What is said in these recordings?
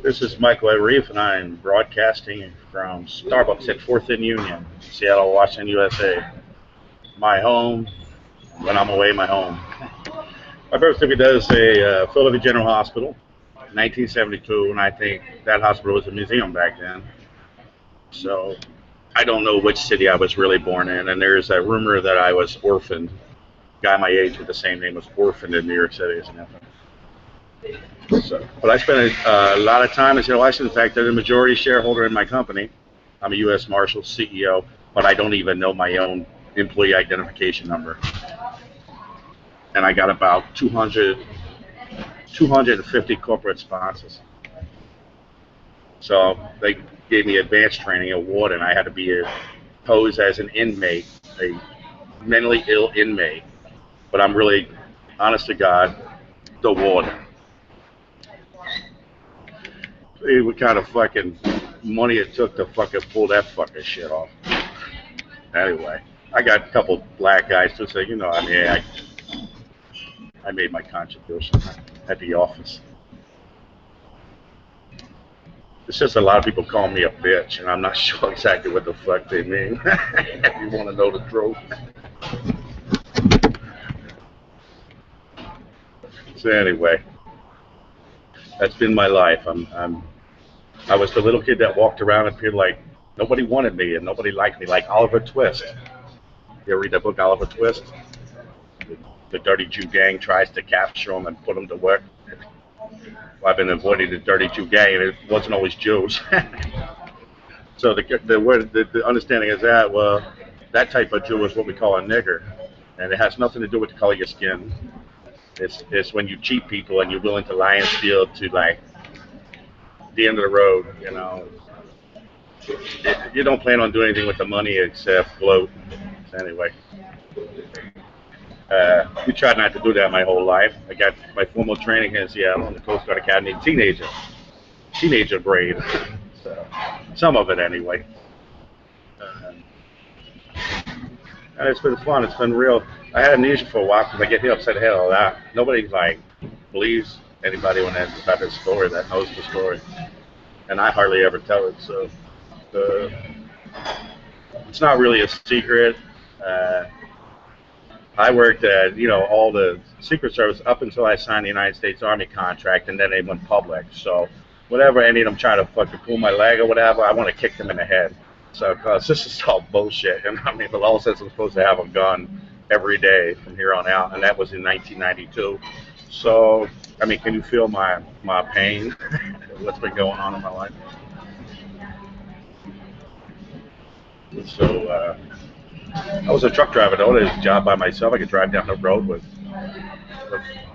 This is Michael Reef, and I'm broadcasting from Starbucks at 4th and Union, Seattle, Washington, USA. My home, when I'm away, my home. My birth certificate does say Philadelphia General Hospital, 1972, and I think that hospital was a museum back then. So I don't know which city I was really born in, and there's a rumor that I was orphaned. A guy my age with the same name was orphaned in New York City, isn't it? So, but I spent a lot of time in Seattle, Washington. In fact, I'm the majority shareholder in my company. I'm a U.S. Marshal CEO, but I don't even know my own employee identification number. And I got about 250 corporate sponsors. So they gave me advanced training, a warden. I had to be posed as an inmate, a mentally ill inmate. But I'm really, honest to God, the warden. What kind of fucking money it took to fucking pull that fucking shit off. Anyway, I got a couple black guys to say, I made my contribution at the office. It's just a lot of people call me a bitch, and I'm not sure exactly what the fuck they mean. If you want to know the truth. So anyway, that's been my life. I was the little kid that walked around and appeared like nobody wanted me and nobody liked me, like Oliver Twist. You ever read that book, Oliver Twist? The dirty Jew gang tries to capture him and put him to work. Well, I've been avoiding the dirty Jew gang, and it wasn't always Jews. So the understanding is that, well, that type of Jew is what we call a nigger, and it has nothing to do with the color of your skin. It's when you cheat people and you're willing to lie and steal to like the end of the road, You don't plan on doing anything with the money except float. So anyway, we tried not to do that my whole life. I got my formal training here in Seattle in the Coast Guard Academy, teenager grade. So some of it anyway. And it's been fun. It's been real. I had amnesia for a while because I get hit upside the head a lot. Nobody believes anybody when that's about this story that knows the story, and I hardly ever tell it. So it's not really a secret. I worked at all the Secret Service up until I signed the United States Army contract, and then they went public. So whatever any of them try to fucking pull my leg or whatever, I want to kick them in the head. So because this is all bullshit, and the law says I'm supposed to have a gun every day from here on out, and that was in 1992. So, can you feel my pain? What's been going on in my life? So, I was a truck driver, though. I had a job by myself. I could drive down the road with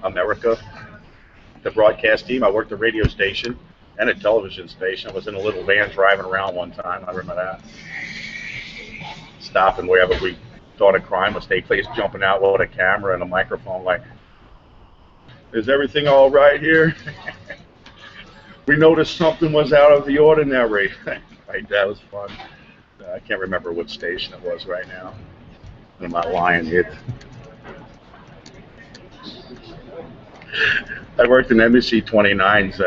America, the broadcast team. I worked a radio station and a television station. I was in a little van driving around one time. I remember that. Stopping wherever we thought a crime was taking place, jumping out with a camera and a microphone like, is everything all right here? We noticed something was out of the ordinary. Right, that was fun. I can't remember what station it was right now. I'm not lying here. I worked in NBC 29's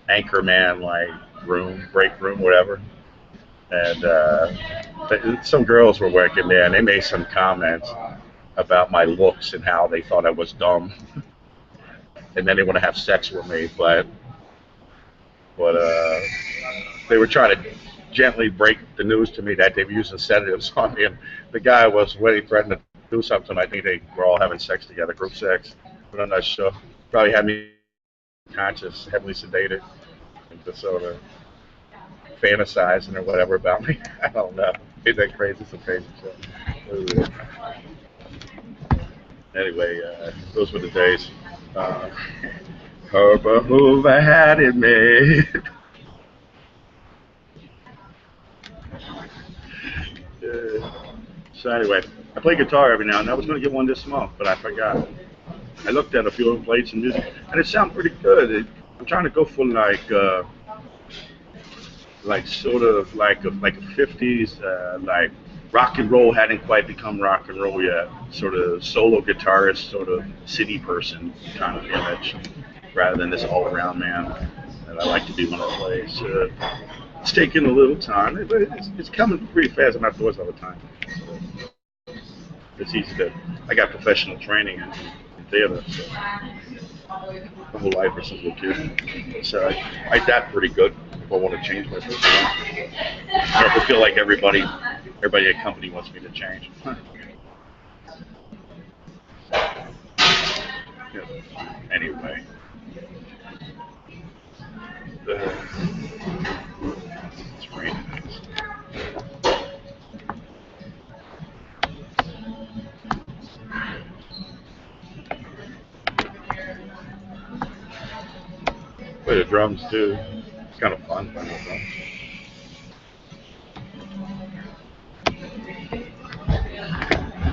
anchorman, break room, whatever. And some girls were working there, and they made some comments about my looks and how they thought I was dumb. And then they want to have sex with me, but they were trying to gently break the news to me that they were using sedatives on me. And the guy was really threatening to do something. I think they were all having sex together, group sex, but I'm not sure. Probably had me conscious, heavily sedated, and just sort of fantasizing or whatever about me. I don't know. Ain't that crazy? It's a crazy show. Anyway, those were the days. Who had it made? So anyway, I play guitar every now and then. I was going to get one this month, but I forgot. I looked at a few of them, played some music, and it sounded pretty good. I'm trying to go for like sort of like a 50s, like rock and roll hadn't quite become rock and roll yet. Sort of solo guitarist, sort of city person kind of image. rather than this all-around man that I like to be when I play. So it's taking a little time, but it's coming pretty fast. I'm outdoors all the time. It's easy to. I got professional training in theater, so my whole life since a kid. So I adapt pretty good if I want to change my personality. I don't feel like everybody at company wants me to change. Yeah. Anyway, it's raining. Play the drums too. It's kind of fun playing the drums.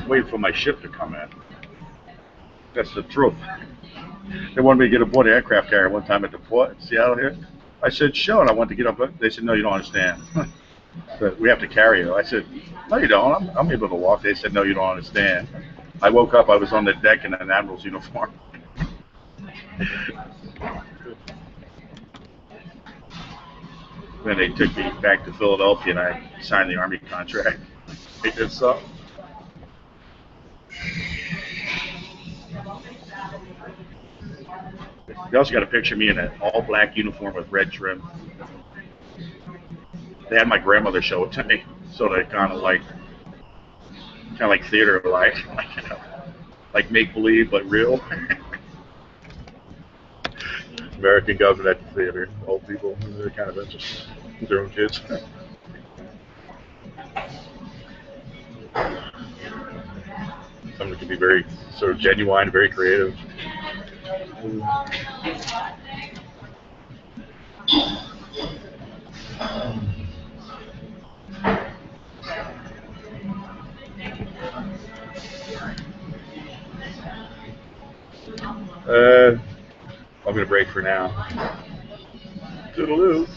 Waiting for my ship to come in. That's the truth. They wanted me to get aboard the aircraft carrier one time at the port in Seattle here. I said, sure, and I wanted to get up. They said, no, you don't understand. But we have to carry you. I said, no, you don't. I'm able to walk. They said, no, you don't understand. I woke up. I was on the deck in an admiral's uniform. Then they took me back to Philadelphia, and I signed the Army contract. They did so. They also got a picture of me in an all-black uniform with red trim. They had my grandmother show it to me, so they kind of like theater, like make believe but real. American government at the theater. Old people, they're kind of interesting. Their own kids. Something can be very sort of genuine, very creative. I'm gonna break for now. Toodaloo.